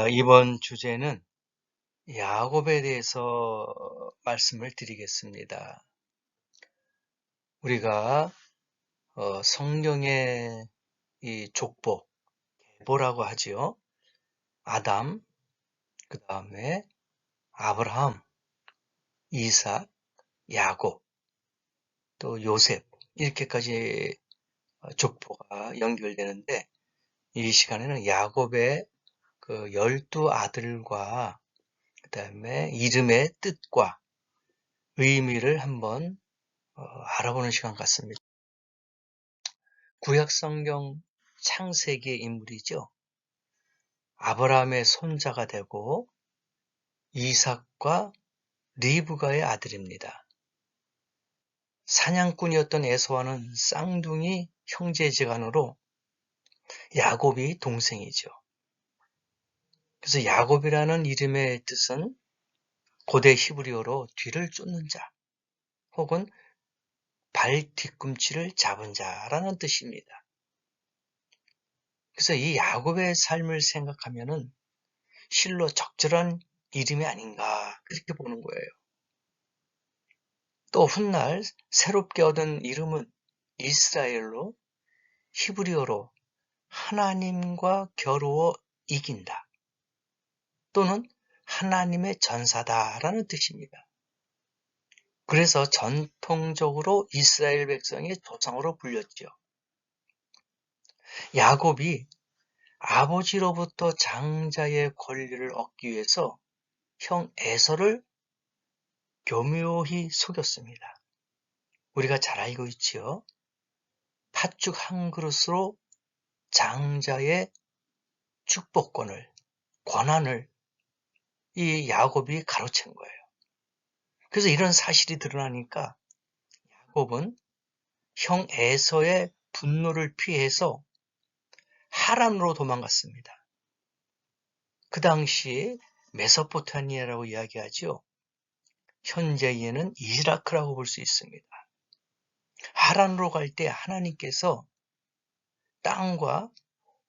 이번 주제는 야곱에 대해서 말씀을 드리겠습니다. 우리가 성경의 이 족보, 계보라고 하지요. 아담, 그 다음에 아브라함, 이삭, 야곱, 또 요셉 이렇게까지 족보가 연결되는데 이 시간에는 야곱의 그 12아들과 그 다음에 이름의 뜻과 의미를 한번 알아보는 시간 같습니다. 구약 성경 창세기의 인물이죠. 아브라함의 손자가 되고 이삭과 리브가의 아들입니다. 사냥꾼이었던 에서와는 쌍둥이 형제지간으로 야곱이 동생이죠. 그래서 야곱이라는 이름의 뜻은 고대 히브리어로 뒤를 쫓는 자 혹은 발 뒤꿈치를 잡은 자라는 뜻입니다. 그래서 이 야곱의 삶을 생각하면은 실로 적절한 이름이 아닌가 그렇게 보는 거예요. 또 훗날 새롭게 얻은 이름은 이스라엘로 히브리어로 하나님과 겨루어 이긴다 또는 하나님의 전사다라는 뜻입니다. 그래서 전통적으로 이스라엘 백성의 조상으로 불렸죠. 야곱이 아버지로부터 장자의 권리를 얻기 위해서 형 에서를 교묘히 속였습니다. 우리가 잘 알고 있지요. 팥죽 한 그릇으로 장자의 축복권을, 권한을 이 야곱이 가로챈 거예요. 그래서 이런 사실이 드러나니까 야곱은 형 에서의 분노를 피해서 하란으로 도망갔습니다. 그 당시 메소포타미아라고 이야기하죠. 현재에는 이라크라고 볼 수 있습니다. 하란으로 갈 때 하나님께서 땅과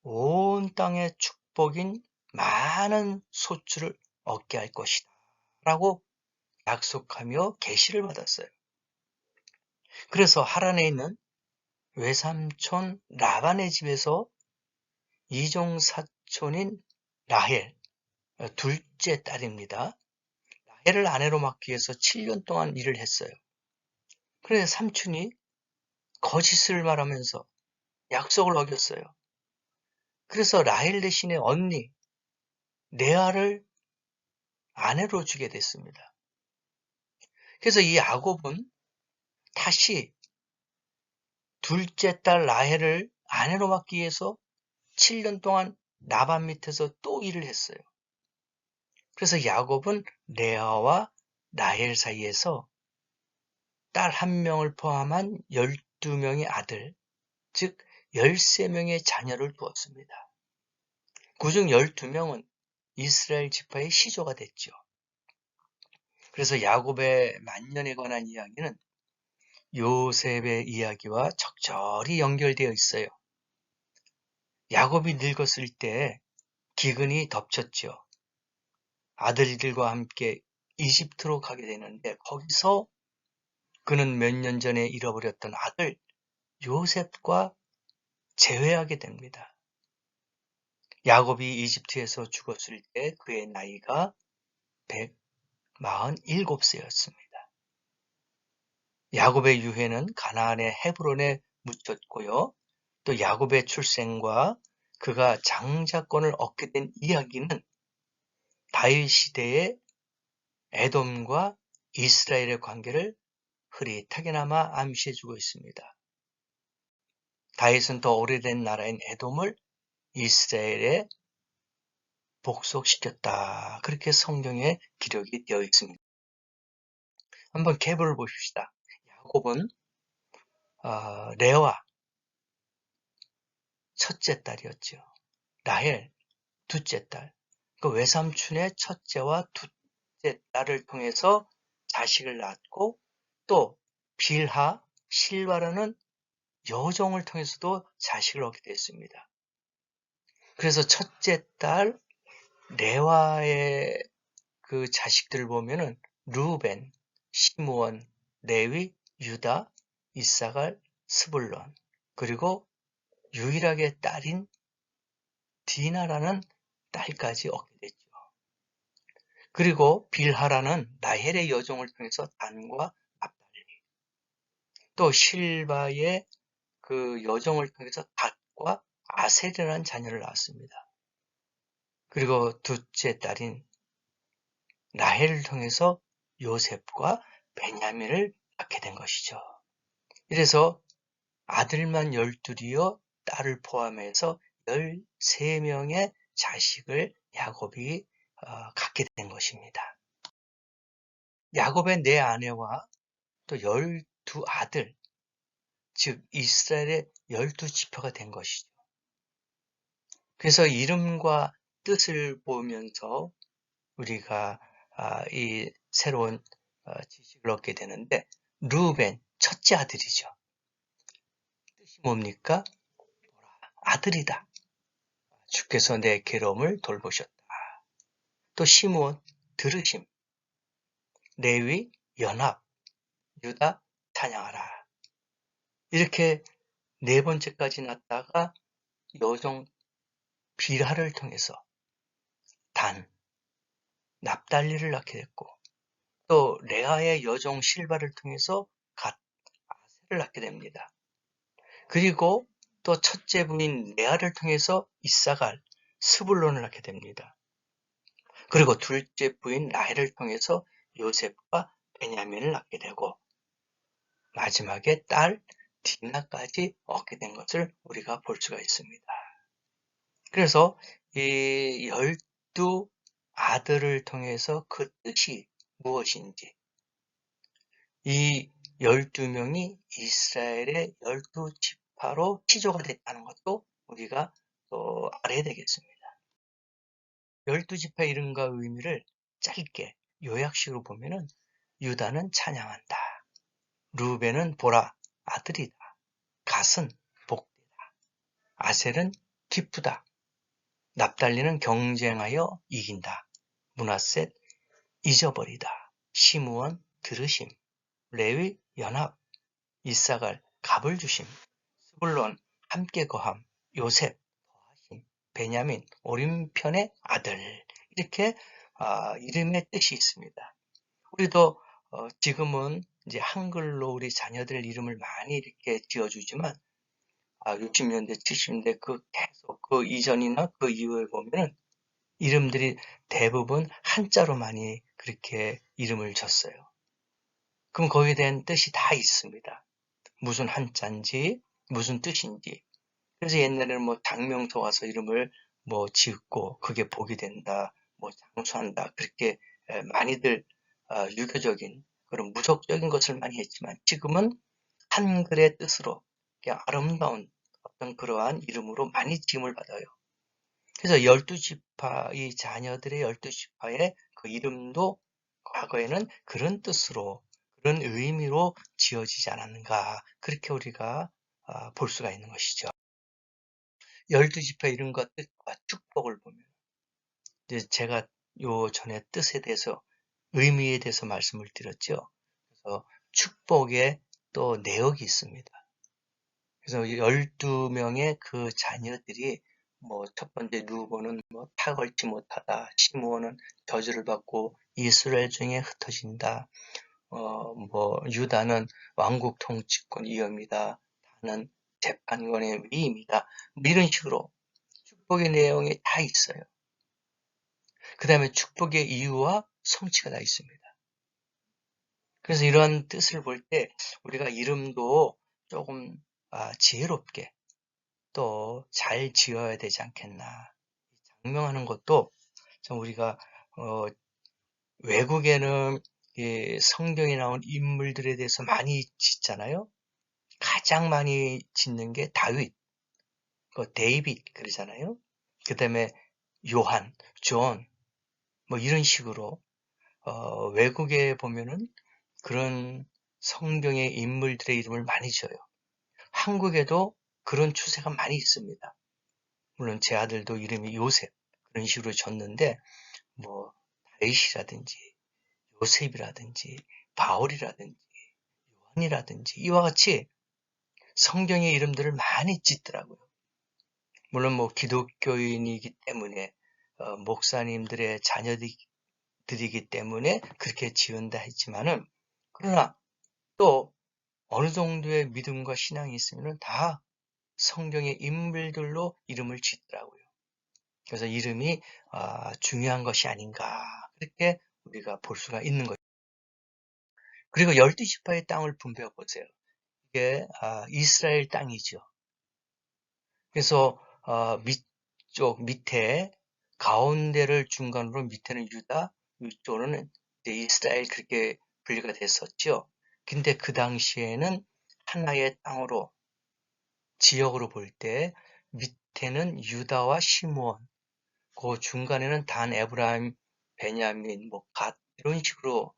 온 땅의 축복인 많은 소출을 얻게 할 것이다 라고 약속하며 계시를 받았어요. 그래서 하란에 있는 외삼촌 라반의 집에서 이종 사촌인 라헬, 둘째 딸입니다. 라헬을 아내로 맡기 위해서 7년 동안 일을 했어요. 그래서 삼촌이 거짓을 말하면서 약속을 어겼어요. 그래서 라헬 대신에 언니 레아를 아내로 주게 됐습니다. 그래서 이 야곱은 다시 둘째 딸 라헬을 아내로 맡기 위해서 7년 동안 라반 밑에서 또 일을 했어요. 그래서 야곱은 레아와 라헬 사이에서 딸 한 명을 포함한 12명의 아들, 즉 13명의 자녀를 두었습니다. 그중 12명은 이스라엘 지파의 시조가 됐죠. 그래서 야곱의 만년에 관한 이야기는 요셉의 이야기와 적절히 연결되어 있어요. 야곱이 늙었을 때 기근이 덮쳤죠. 아들들과 함께 이집트로 가게 되는데 거기서 그는 몇 년 전에 잃어버렸던 아들 요셉과 재회하게 됩니다. 야곱이 이집트에서 죽었을 때 그의 나이가 147세였습니다. 야곱의 유해는 가나안의 헤브론에 묻혔고요. 또 야곱의 출생과 그가 장자권을 얻게 된 이야기는 다윗 시대의 에돔과 이스라엘의 관계를 흐릿하게나마 암시해주고 있습니다. 다윗은 더 오래된 나라인 에돔을 이스라엘에 복속시켰다. 그렇게 성경에 기록이 되어 있습니다. 한번 계보를 보십시다. 야곱은 레아 첫째 딸이었죠. 라헬 둘째 딸. 그 외삼촌의 첫째와 둘째 딸을 통해서 자식을 낳았고 또 빌하, 실바라는 여종을 통해서도 자식을 얻게 됐습니다. 그래서 첫째 딸 레와의 그 자식들을 보면은 루벤, 시므온, 레위, 유다, 이사갈, 스불론, 그리고 유일하게 딸인 디나라는 딸까지 얻게 됐죠. 그리고 빌하라는 라헬의 여종을 통해서 단과 납달리, 또 실바의 그 여종을 통해서 갓과 아셀이라는 자녀를 낳았습니다. 그리고 둘째 딸인 라헬을 통해서 요셉과 베냐민을 낳게 된 것이죠. 이래서 아들만 12이요 딸을 포함해서 13명의 자식을 야곱이 갖게 된 것입니다. 야곱의 네 아내와 또 12아들, 즉 이스라엘의 12지파가 된 것이죠. 그래서 이름과 뜻을 보면서 우리가 이 새로운 지식을 얻게 되는데, 루벤 첫째 아들이죠. 뜻이 뭡니까? 아들이다. 주께서 내 괴로움을 돌보셨다. 또 시므온 들으심, 레위 연합, 유다 찬양하라. 이렇게 네 번째까지 났다가 여종 빌하를 통해서 단, 납달리를 낳게 됐고, 또 레아의 여종 실바를 통해서 갓, 아셀을 낳게 됩니다. 그리고 또 첫째 부인 레아를 통해서 이사갈, 스불론을 낳게 됩니다. 그리고 둘째 부인 라헬을 통해서 요셉과 베냐민을 낳게 되고, 마지막에 딸 디나까지 얻게 된 것을 우리가 볼 수가 있습니다. 그래서 이 12 아들을 통해서 그 뜻이 무엇인지, 이 12명이 이스라엘의 12지파로 치조가 됐다는 것도 우리가 또 알아야 되겠습니다. 12지파 이름과 의미를 짧게 요약식으로 보면은, 유다는 찬양한다. 루벤은 보라, 아들이다. 갓은 복되다. 아셀은 기쁘다. 납달리는 경쟁하여 이긴다. 므낫셋 잊어버리다. 시므온 들으심. 레위 연합. 이사갈 갑을 주심. 스불론 함께 거함. 요셉 더하심. 베냐민 오른편의 아들. 이렇게 이름의 뜻이 있습니다. 우리도 지금은 이제 한글로 우리 자녀들 이름을 많이 이렇게 지어주지만 60년대, 70년대 계속 그 이전이나 그 이후에 보면은 이름들이 대부분 한자로 많이 그렇게 이름을 졌어요. 그럼 거기에 대한 뜻이 다 있습니다. 무슨 한자인지, 무슨 뜻인지. 그래서 옛날에는 뭐 장명서 와서 이름을 뭐 짓고 그게 복이 된다, 뭐 장수한다, 그렇게 많이들 유교적인 그런 무속적인 것을 많이 했지만, 지금은 한글의 뜻으로 그냥 아름다운 어떤 그러한 이름으로 많이 지음을 받아요. 그래서 12지파, 이 자녀들의 12지파의 그 이름도 과거에는 그런 뜻으로, 그런 의미로 지어지지 않았는가, 그렇게 우리가 볼 수가 있는 것이죠. 12지파 이름과 뜻과 축복을 보면, 이제 제가 요 전에 뜻에 대해서, 의미에 대해서 말씀을 드렸죠. 그래서 축복의 또 내역이 있습니다. 그래서 12명의 그 자녀들이 뭐 첫 번째 루본은 뭐 탁월치 못하다, 시므온은 저주를 받고 이스라엘 중에 흩어진다, 뭐 유다는 왕국 통치권 위험이다, 다는 재판관의 위임이다, 뭐 이런 식으로 축복의 내용이 다 있어요. 그 다음에 축복의 이유와 성취가 다 있습니다. 그래서 이런 뜻을 볼 때 우리가 이름도 조금 지혜롭게 또 잘 지어야 되지 않겠나. 장명하는 것도 참 우리가 외국에는 성경에 나온 인물들에 대해서 많이 짓잖아요. 가장 많이 짓는 게 다윗, 데이빗 그러잖아요. 그 다음에 요한, 존, 뭐 이런 식으로 외국에 보면은 그런 성경의 인물들의 이름을 많이 지어요. 한국에도 그런 추세가 많이 있습니다. 물론 제 아들도 이름이 요셉, 그런 식으로 줬는데 뭐 다윗이라든지 요셉이라든지 바울이라든지 요한이라든지 이와 같이 성경의 이름들을 많이 짓더라고요. 물론 뭐 기독교인이기 때문에 목사님들의 자녀들이기 때문에 그렇게 지은다 했지만은 그러나 또 어느 정도의 믿음과 신앙이 있으면은 다 성경의 인물들로 이름을 짓더라고요. 그래서 이름이 중요한 것이 아닌가 그렇게 우리가 볼 수가 있는 거죠. 그리고 12지파의 땅을 분배해 보세요. 이게 이스라엘 땅이죠. 그래서 밑쪽 밑에 가운데를 중간으로 밑에는 유다, 위쪽으로는 이제 이스라엘 그렇게 분리가 됐었죠. 근데 그 당시에는 하나의 땅으로 지역으로 볼 때 밑에는 유다와 시므온, 그 중간에는 단, 에브라임, 베냐민, 뭐 갓 이런 식으로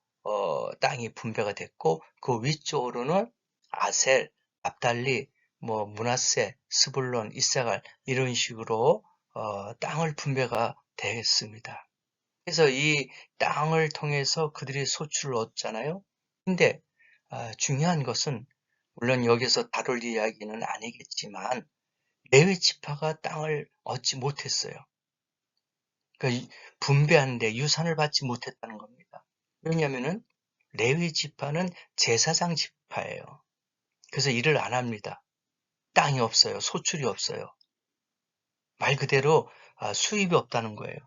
땅이 분배가 됐고 그 위쪽으로는 아셀, 납달리, 뭐 므낫세, 스불론, 이사갈 이런 식으로 땅을 분배가 됐습니다. 그래서 이 땅을 통해서 그들이 소출을 얻잖아요. 근데 중요한 것은 물론 여기서 다룰 이야기는 아니겠지만 레위 지파가 땅을 얻지 못했어요. 그러니까 분배하는데 유산을 받지 못했다는 겁니다. 왜냐하면은 레위 지파는 제사장 지파예요. 그래서 일을 안 합니다. 땅이 없어요. 소출이 없어요. 말 그대로 수입이 없다는 거예요.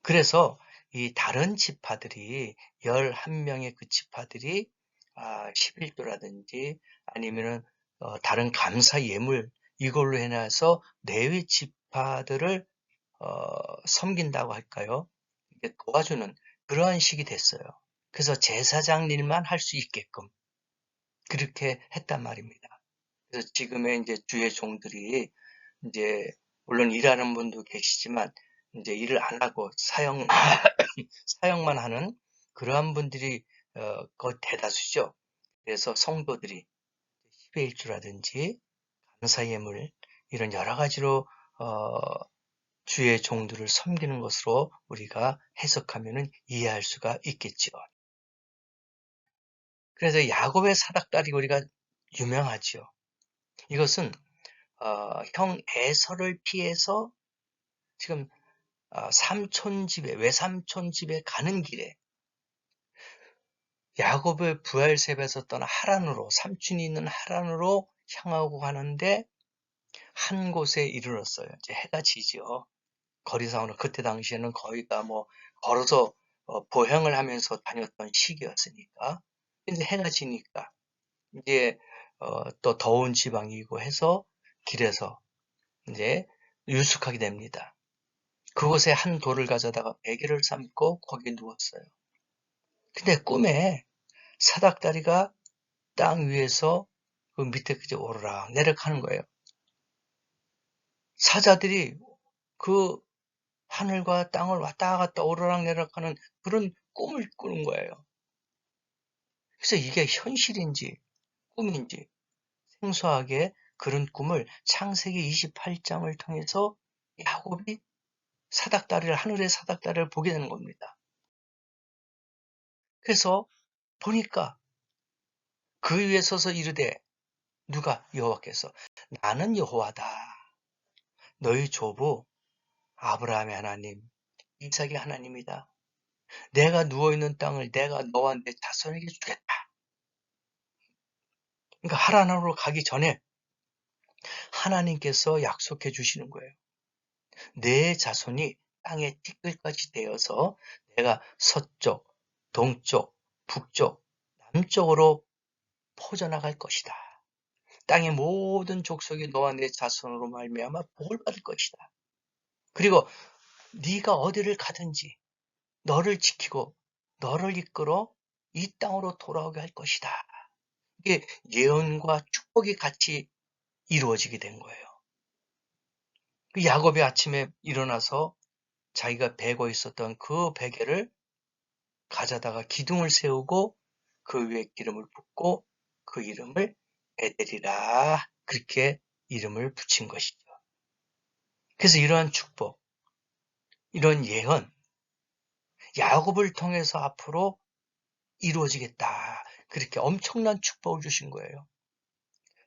그래서 이 다른 지파들이 11명의 그 지파들이 11조라든지 아니면은 다른 감사 예물 이걸로 해놔서 레위 지파들을 섬긴다고 할까요? 이렇게 도와주는 그러한 식이 됐어요. 그래서 제사장 일만 할 수 있게끔 그렇게 했단 말입니다. 그래서 지금의 이제 주의 종들이 이제 물론 일하는 분도 계시지만 이제 일을 안 하고 사형만 하는 그러한 분들이 거의 대다수죠. 그래서 성도들이 10의 1조라든지 감사예물 이런 여러 가지로 주의 종들을 섬기는 것으로 우리가 해석하면 이해할 수가 있겠죠. 그래서 야곱의 사닥다리 우리가 유명하죠. 이것은 형 에서를 피해서 지금 외삼촌 집에 가는 길에 야곱의 부엘세바에서 떠나 하란으로 삼촌이 있는 하란으로 향하고 가는데 한 곳에 이르렀어요. 이제 해가 지죠. 거리상으로 그때 당시에는 거의 다 뭐 걸어서 보행을 하면서 다녔던 시기였으니까. 근데 해가 지니까 이제 또 더운 지방이고 해서 길에서 이제 유숙하게 됩니다. 그곳에 한 돌을 가져다가 베개를 삶고 거기에 누웠어요. 근데 꿈에 사닥다리가 땅 위에서 그 밑에 그저 오르락 내려가는 거예요. 사자들이 그 하늘과 땅을 왔다 갔다 오르락 내리락하는 그런 꿈을 꾸는 거예요. 그래서 이게 현실인지 꿈인지 생소하게 그런 꿈을 창세기 28장을 통해서 야곱이 하늘의 사닥다리를 보게 되는 겁니다. 그래서 보니까 그 위에 서서 이르되 누가 여호와께서 나는 여호와다. 너희 조부 아브라함의 하나님, 이삭의 하나님이다. 내가 누워있는 땅을 내가 너와 내 자손에게 주겠다. 그러니까 하란으로 가기 전에 하나님께서 약속해 주시는 거예요. 내 자손이 땅의 티끌까지 되어서 내가 서쪽, 동쪽, 북쪽, 남쪽으로 퍼져나갈 것이다. 땅의 모든 족속이 너와 내 자손으로 말미암아 복을 받을 것이다. 그리고 네가 어디를 가든지 너를 지키고 너를 이끌어 이 땅으로 돌아오게 할 것이다. 이게 예언과 축복이 같이 이루어지게 된 거예요. 그 야곱이 아침에 일어나서 자기가 베고 있었던 그 베개를 가져다가 기둥을 세우고 그 위에 기름을 붓고 그 이름을 에델이라 그렇게 이름을 붙인 것이죠. 그래서 이러한 축복, 이런 예언, 야곱을 통해서 앞으로 이루어지겠다. 그렇게 엄청난 축복을 주신 거예요.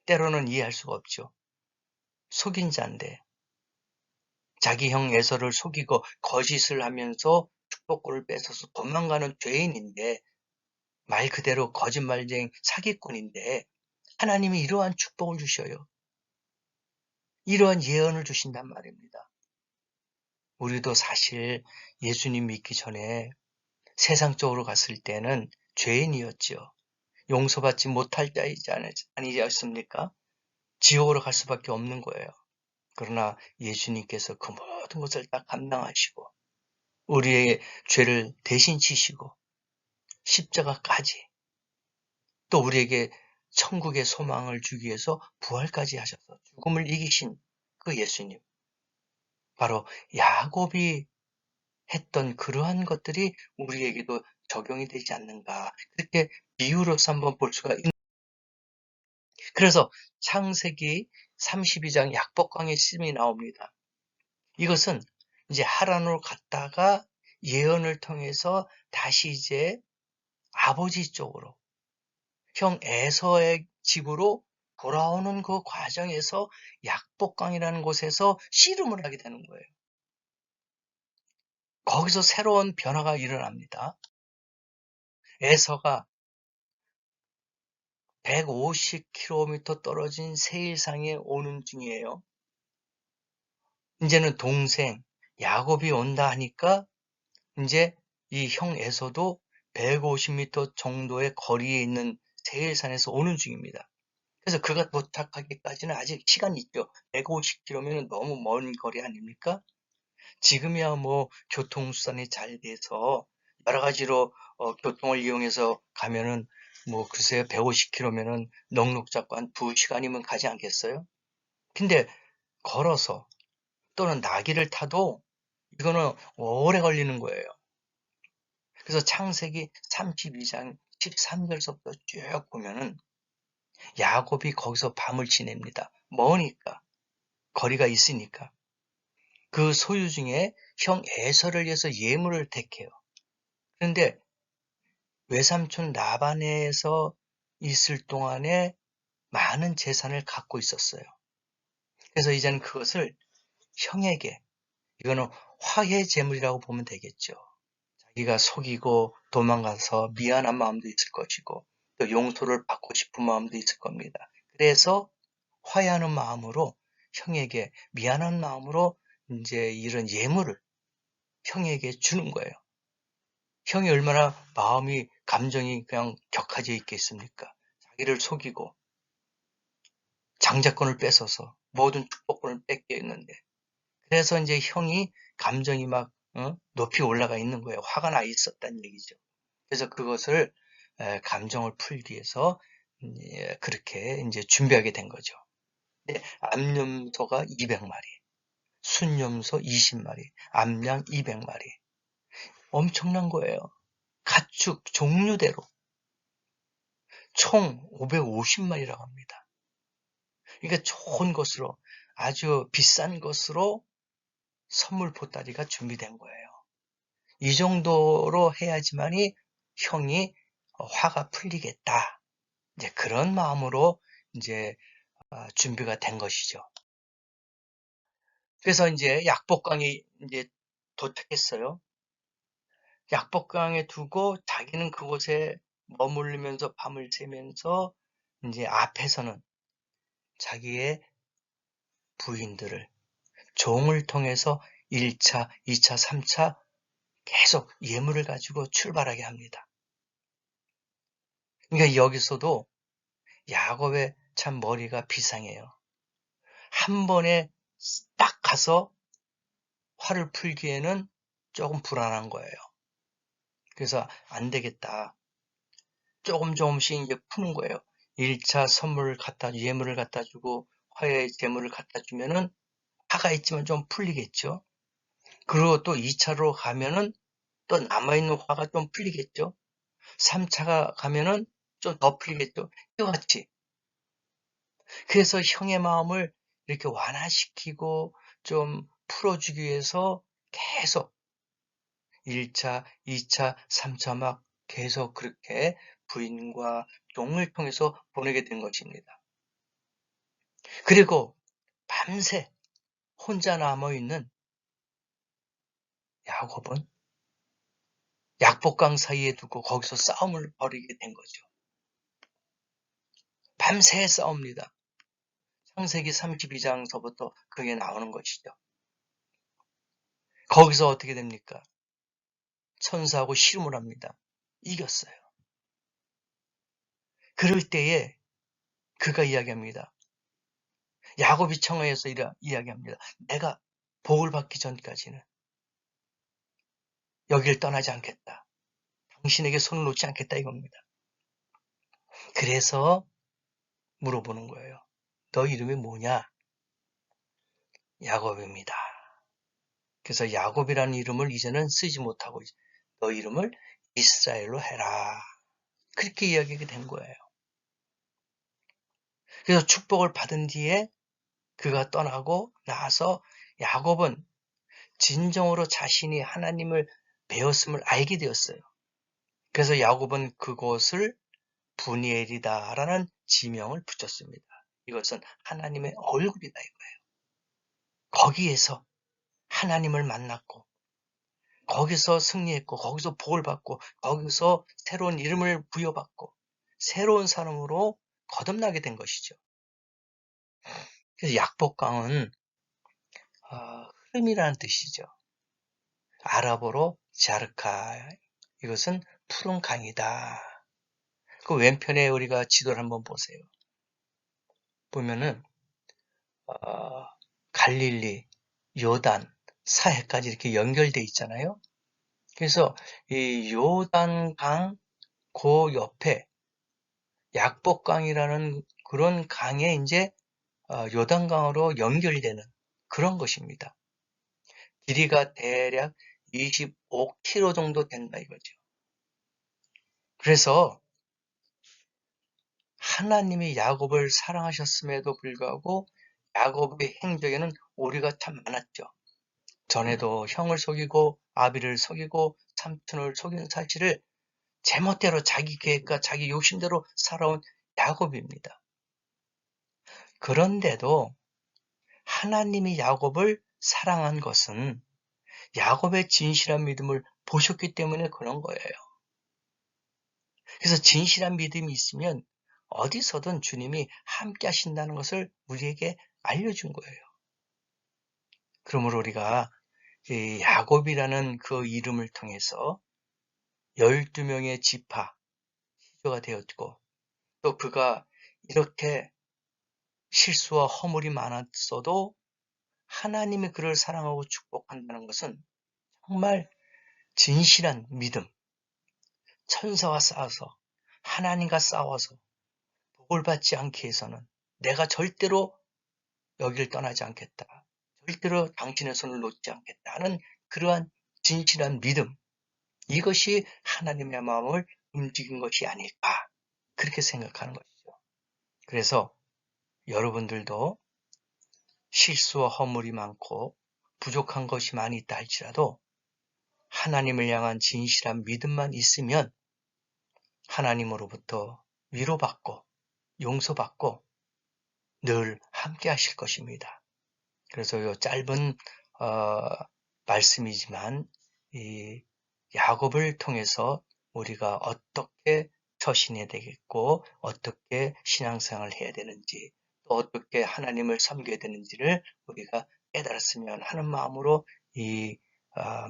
때로는 이해할 수가 없죠. 속인 자인데 자기 형 에서를 속이고 거짓을 하면서 축복권을 뺏어서 도망가는 죄인인데, 말 그대로 거짓말쟁이 사기꾼인데 하나님이 이러한 축복을 주셔요. 이러한 예언을 주신단 말입니다. 우리도 사실 예수님 믿기 전에 세상적으로 갔을 때는 죄인이었죠. 용서받지 못할 자이지 아니었습니까? 지옥으로 갈 수밖에 없는 거예요. 그러나 예수님께서 그 모든 것을 다 감당하시고 우리의 죄를 대신 지시고 십자가까지, 또 우리에게 천국의 소망을 주기 위해서 부활까지 하셔서 죽음을 이기신 그 예수님, 바로 야곱이 했던 그러한 것들이 우리에게도 적용이 되지 않는가, 그렇게 비유로서 한번 볼 수가 있는. 그래서 창세기 32장 약복강의 씀이 나옵니다. 이것은 이제 하란으로 갔다가 예언을 통해서 다시 이제 아버지 쪽으로, 형 에서의 집으로 돌아오는 그 과정에서 약복강이라는 곳에서 씨름을 하게 되는 거예요. 거기서 새로운 변화가 일어납니다. 에서가 150km 떨어진 세일상에 오는 중이에요. 이제는 동생 야곱이 온다 하니까 이제 이 형 에서도 150m 정도의 거리에 있는 세일산에서 오는 중입니다. 그래서 그가 도착하기까지는 아직 시간이 있죠. 150km면 너무 먼 거리 아닙니까? 지금이야 뭐 교통수단이 잘 돼서 여러 가지로 교통을 이용해서 가면은 뭐 글쎄요, 150km면은 넉넉 잡고 한 2시간이면 가지 않겠어요? 근데 걸어서 또는 나귀를 타도 이거는 오래 걸리는 거예요. 그래서 창세기 32장 13절서부터 쭉 보면은 야곱이 거기서 밤을 지냅니다. 머니까, 거리가 있으니까. 그 소유 중에 형 에서를 위해서 예물을 택해요. 그런데 외삼촌 라반에서 있을 동안에 많은 재산을 갖고 있었어요. 그래서 이제는 그것을 형에게, 이거는 화해 제물이라고 보면 되겠죠. 자기가 속이고 도망가서 미안한 마음도 있을 것이고 또 용서를 받고 싶은 마음도 있을 겁니다. 그래서 화해하는 마음으로 형에게, 미안한 마음으로 이제 이런 예물을 형에게 주는 거예요. 형이 얼마나 마음이, 감정이 그냥 격해져 있겠습니까? 자기를 속이고 장자권을 뺏어서 모든 축복권을 뺏겨 있는데, 그래서 이제 형이 감정이 막 높이 올라가 있는 거예요. 화가 나 있었다는 얘기죠. 그래서 그것을 감정을 풀기 위해서 그렇게 이제 준비하게 된 거죠. 암염소가 200마리, 순염소 20마리, 암양 200마리. 엄청난 거예요. 가축 종류대로 총 550마리라고 합니다. 그러니까 좋은 것으로, 아주 비싼 것으로 선물 보따리가 준비된 거예요. 이 정도로 해야지만이 형이 화가 풀리겠다. 이제 그런 마음으로 이제 준비가 된 것이죠. 그래서 이제 약복강에 이제 도착했어요. 약복강에 두고 자기는 그곳에 머무르면서 밤을 새면서 이제 앞에서는 자기의 부인들을, 종을 통해서 1차, 2차, 3차 계속 예물을 가지고 출발하게 합니다. 그러니까 여기서도 야곱의 참 머리가 비상해요. 한 번에 딱 가서 화를 풀기에는 조금 불안한 거예요. 그래서 안 되겠다. 조금씩 이제 푸는 거예요. 1차 선물을 예물을 갖다 주고 화해 제물을 갖다 주면은 화가 있지만 좀 풀리겠죠. 그리고 또 2차로 가면은 또 남아있는 화가 좀 풀리겠죠. 3차가 가면은 좀 더 풀리겠죠. 이와 같이. 그래서 형의 마음을 이렇게 완화시키고 좀 풀어주기 위해서 계속 1차, 2차, 3차 막 계속 그렇게 부인과 종을 통해서 보내게 된 것입니다. 그리고 밤새 혼자 남아있는 야곱은 약복강 사이에 두고 거기서 싸움을 벌이게 된 거죠. 밤새 싸웁니다. 창세기 32장서부터 그게 나오는 것이죠. 거기서 어떻게 됩니까? 천사하고 씨름을 합니다. 이겼어요. 그럴 때에 그가 이야기합니다. 야곱이 청하에서 이야기합니다. 내가 복을 받기 전까지는 여기를 떠나지 않겠다. 당신에게 손을 놓지 않겠다 이겁니다. 그래서 물어보는 거예요. 너 이름이 뭐냐? 야곱입니다. 그래서 야곱이라는 이름을 이제는 쓰지 못하고 너 이름을 이스라엘로 해라. 그렇게 이야기하게 된 거예요. 그래서 축복을 받은 뒤에 그가 떠나고 나서 야곱은 진정으로 자신이 하나님을 배웠음을 알게 되었어요. 그래서 야곱은 그곳을 분이엘이다라는 지명을 붙였습니다. 이것은 하나님의 얼굴이다 이거예요. 거기에서 하나님을 만났고 거기서 승리했고 거기서 복을 받고 거기서 새로운 이름을 부여받고 새로운 사람으로 거듭나게 된 것이죠. 그래서 약복강은 흐름이라는 뜻이죠. 아랍어로 자르카, 이것은 푸른 강이다. 그 왼편에 우리가 지도를 한번 보세요. 보면은 갈릴리, 요단, 사해까지 이렇게 연결돼 있잖아요. 그래서 이 요단강 그 옆에 약복강이라는 그런 강에 이제 요단강으로 연결되는 그런 것입니다. 길이가 대략 25km 정도 된다 이거죠. 그래서 하나님이 야곱을 사랑하셨음에도 불구하고 야곱의 행적에는 오류가 참 많았죠. 전에도 형을 속이고 아비를 속이고 삼촌을 속이는 사실을 제멋대로 자기 계획과 자기 욕심대로 살아온 야곱입니다. 그런데도 하나님이 야곱을 사랑한 것은 야곱의 진실한 믿음을 보셨기 때문에 그런 거예요. 그래서 진실한 믿음이 있으면 어디서든 주님이 함께 하신다는 것을 우리에게 알려준 거예요. 그러므로 우리가 이 야곱이라는 그 이름을 통해서 12명의 지파, 시조가 되었고 또 그가 이렇게 실수와 허물이 많았어도 하나님이 그를 사랑하고 축복한다는 것은 정말 진실한 믿음, 천사와 싸워서 하나님과 싸워서 복을 받지 않기 위해서는 내가 절대로 여기를 떠나지 않겠다. 절대로 당신의 손을 놓지 않겠다 하는 그러한 진실한 믿음, 이것이 하나님의 마음을 움직인 것이 아닐까 그렇게 생각하는 것이죠. 그래서 여러분들도 실수와 허물이 많고 부족한 것이 많이 있다 할지라도 하나님을 향한 진실한 믿음만 있으면 하나님으로부터 위로받고 용서받고 늘 함께 하실 것입니다. 그래서 이 짧은 말씀이지만 이 야곱을 통해서 우리가 어떻게 처신해야 되겠고 어떻게 신앙생활을 해야 되는지 또 어떻게 하나님을 섬겨야 되는지를 우리가 깨달았으면 하는 마음으로 이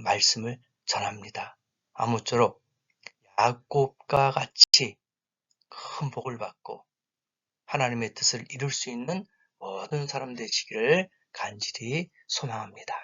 말씀을 전합니다. 아무쪼록 야곱과 같이 큰 복을 받고 하나님의 뜻을 이룰 수 있는 모든 사람 되시기를 간절히 소망합니다.